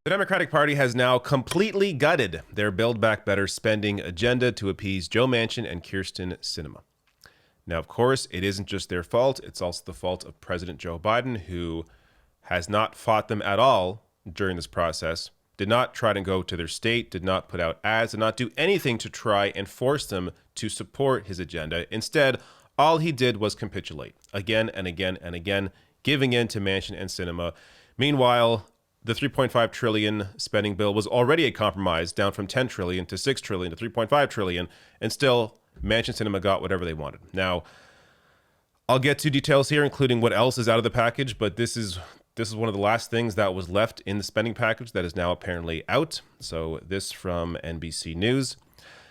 The Democratic Party has now completely gutted their Build Back Better spending agenda to appease Joe Manchin and Krysten Sinema. Now, of course, it isn't just their fault. It's also the fault of President Joe Biden, who has not fought them at all during this process, did not try to go to their state, did not put out ads, did not do anything to try and force them to support his agenda. Instead, all he did was capitulate again and again and again, giving in to Manchin and Sinema. Meanwhile, the 3.5 trillion spending bill was already a compromise, down from 10 trillion to 6 trillion to 3.5 trillion, and still Manchin Sinema got whatever they wanted. Now, I'll get to details here, including what else is out of the package, but this is one of the last things that was left in the spending package that is now apparently out. So this from NBC News.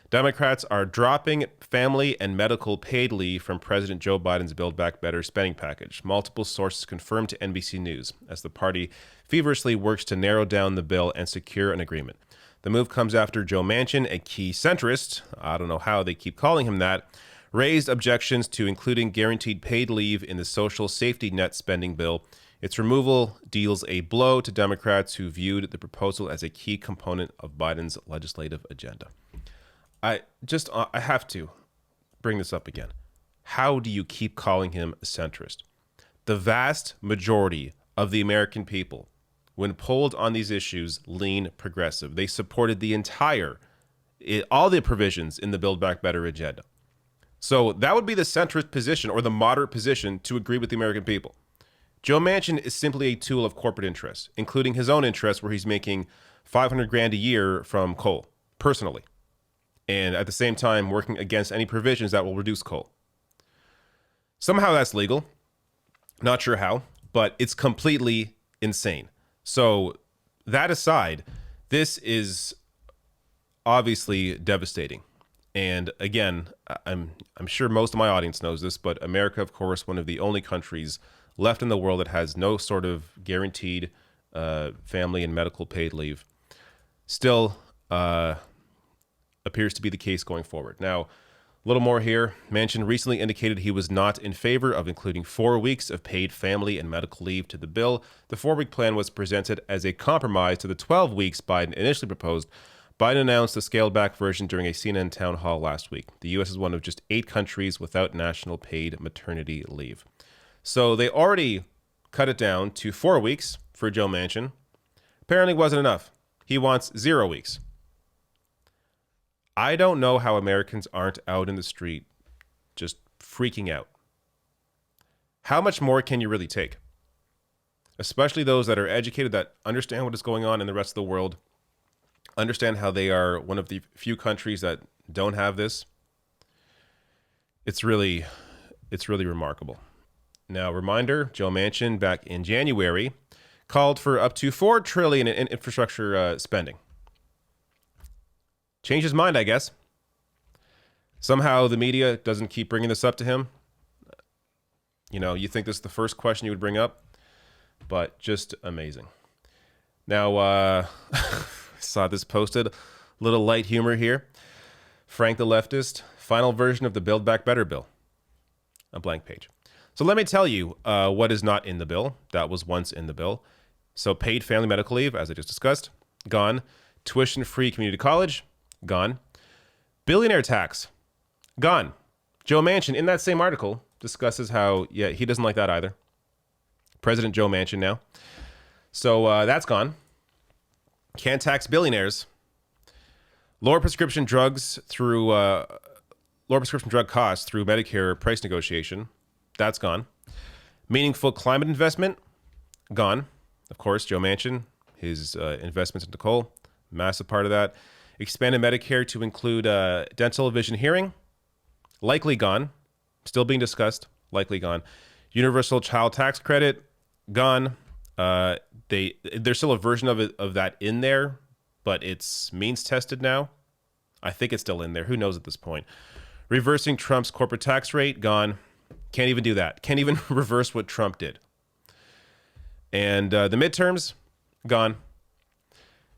Democrats are dropping family and medical paid leave from President Joe Biden's Build Back Better spending package. Multiple sources confirmed to NBC News as the party feverishly works to narrow down the bill and secure an agreement. The move comes after Joe Manchin, a key centrist, I don't know how they keep calling him that, raised objections to including guaranteed paid leave in the social safety net spending bill. Its removal deals a blow to Democrats who viewed the proposal as a key component of Biden's legislative agenda. I have to bring this up again. How do you keep calling him a centrist? The vast majority of the American people, when polled on these issues, lean progressive. They supported all the provisions in the Build Back Better agenda. So that would be the centrist position or the moderate position to agree with the American people. Joe Manchin is simply a tool of corporate interests, including his own interests, where he's making $500,000 a year from coal, personally, and at the same time working against any provisions that will reduce coal. Somehow that's legal. Not sure how, but it's completely insane. So that aside, this is obviously devastating. And again, I'm sure most of my audience knows this, but America, of course, one of the only countries left in the world that has no sort of guaranteed family and medical paid leave, still appears to be the case going forward. Now, a little more here. Manchin recently indicated he was not in favor of including 4 weeks of paid family and medical leave to the bill. The 4-week plan was presented as a compromise to the 12 weeks Biden initially proposed. Biden announced the scaled-back version during a CNN town hall last week. The U.S. is one of just 8 countries without national paid maternity leave. So they already cut it down to 4 weeks for Joe Manchin. Apparently wasn't enough. He wants 0 weeks. I don't know how Americans aren't out in the street just freaking out. How much more can you really take? Especially those that are educated, that understand what is going on in the rest of the world, understand how they are one of the few countries that don't have this. It's really remarkable. Now, reminder, Joe Manchin back in January called for up to $4 trillion in infrastructure spending. Changed his mind, I guess. Somehow the media doesn't keep bringing this up to him. You know, you think this is the first question you would bring up, but just amazing. Now, saw this posted. Little light humor here. Frank the Leftist, final version of the Build Back Better bill. A blank page. So let me tell you what is not in the bill. That was once in the bill. So paid family medical leave, as I just discussed, gone. Tuition-free community college, gone. Billionaire tax, gone. Joe Manchin, in that same article, discusses how, he doesn't like that either. President Joe Manchin now. So that's gone. Can't tax billionaires. Lower prescription drug costs through Medicare price negotiation. That's gone. Meaningful climate investment, gone. Of course, Joe Manchin, his investments into coal, massive part of that. Expanded Medicare to include dental, vision, hearing, likely gone. Still being discussed, likely gone. Universal child tax credit, gone. There's still a version of that in there, but it's means tested now. I think it's still in there. Who knows at this point? Reversing Trump's corporate tax rate, gone. Can't even do that. Can't even reverse what Trump did. And the midterms, gone.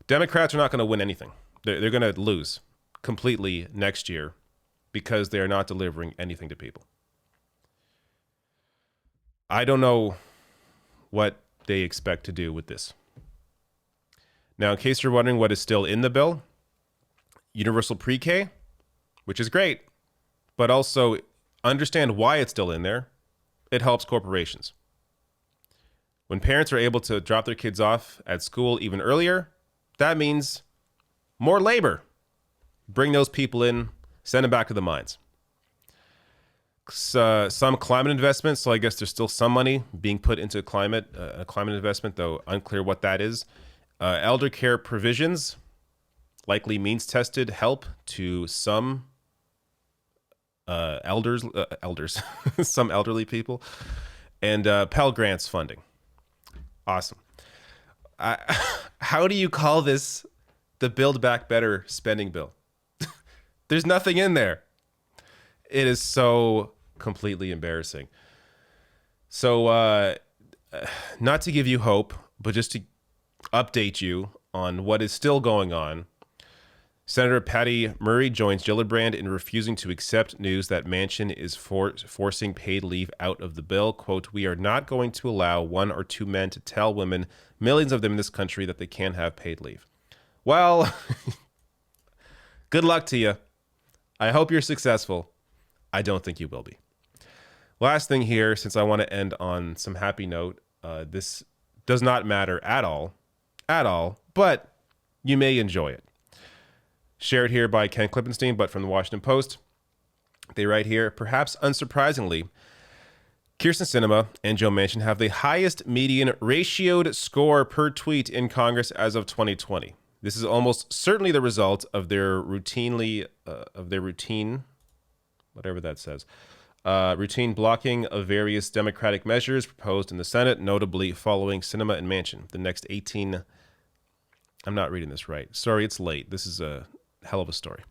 Democrats are not going to win anything. They're going to lose completely next year because they are not delivering anything to people. I don't know what they expect to do with this. Now, in case you're wondering what is still in the bill, universal pre-K, which is great, but also understand why it's still in there. It helps corporations. When parents are able to drop their kids off at school even earlier, that means more labor. Bring those people in, send them back to the mines. Some climate investments, so I guess there's still some money being put into a climate investment, though unclear what that is. Elder care provisions, likely means tested help to some elders, some elderly people, and Pell Grants funding. Awesome. How do you call this the Build Back Better spending bill? There's nothing in there. It is so completely embarrassing. So, not to give you hope, but just to update you on what is still going on. Senator Patty Murray joins Gillibrand in refusing to accept news that Manchin is forcing paid leave out of the bill. Quote, "We are not going to allow one or two men to tell women, millions of them in this country, that they can't have paid leave." Well, good luck to you. I hope you're successful. I don't think you will be. Last thing here, since I want to end on some happy note, this does not matter at all, but you may enjoy it. Shared here by Ken Klippenstein, but from the Washington Post. They write here, perhaps unsurprisingly, Krysten Sinema and Joe Manchin have the highest median ratioed score per tweet in Congress as of 2020. This is almost certainly the result of their routine, whatever that says, routine blocking of various Democratic measures proposed in the Senate, notably following Sinema and Manchin. The next 18, I'm not reading this right. Sorry, it's late. This is a hell of a story.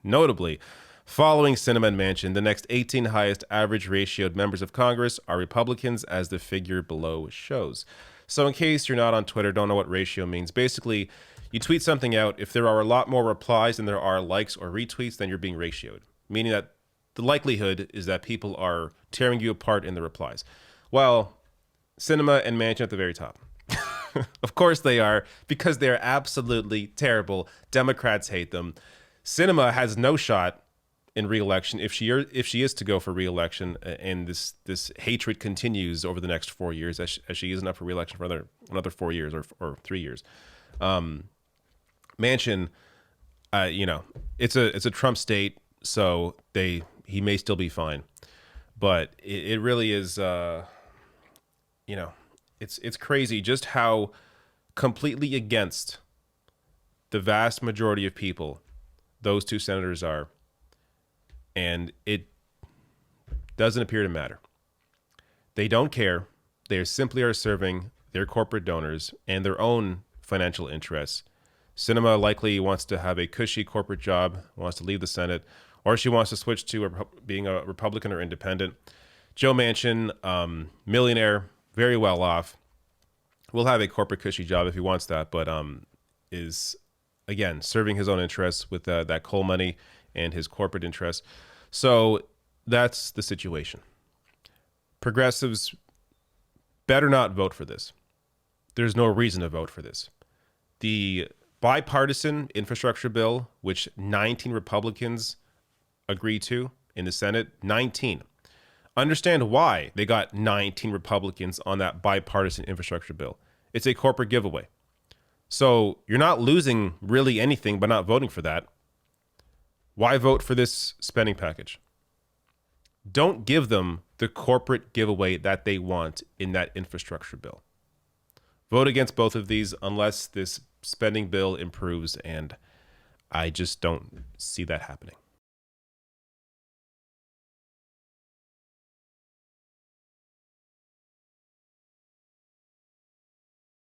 Notably, following Sinema and Manchin, the next 18 highest average ratioed members of Congress are Republicans, as the figure below shows. So in case you're not on Twitter, don't know what ratio means, basically, you tweet something out, if there are a lot more replies than there are likes or retweets, then you're being ratioed, meaning that the likelihood is that people are tearing you apart in the replies. Well, Sinema and Manchin at the very top. Of course they are, because they're absolutely terrible. Democrats hate them. Sinema has no shot in re-election if she is to go for re-election, and this hatred continues over the next 4 years, as she isn't up for re-election for another 4 years or 3 years. Manchin, it's a Trump state, so he may still be fine, but it really is, it's crazy just how completely against the vast majority of people those two senators are, and it doesn't appear to matter. They don't care. They simply are serving their corporate donors and their own financial interests. Sinema likely wants to have a cushy corporate job, wants to leave the Senate, or she wants to switch to being a Republican or independent. Joe Manchin, millionaire, very well off, will have a corporate cushy job if he wants that, but is, again, serving his own interests with that coal money and his corporate interests. So that's the situation. Progressives better not vote for this. There's no reason to vote for this. The bipartisan infrastructure bill, which 19 Republicans agree to in the Senate, 19. Understand why they got 19 Republicans on that bipartisan infrastructure bill. It's a corporate giveaway. So you're not losing really anything by not voting for that. Why vote for this spending package? Don't give them the corporate giveaway that they want in that infrastructure bill. Vote against both of these unless this spending bill improves, and I just don't see that happening.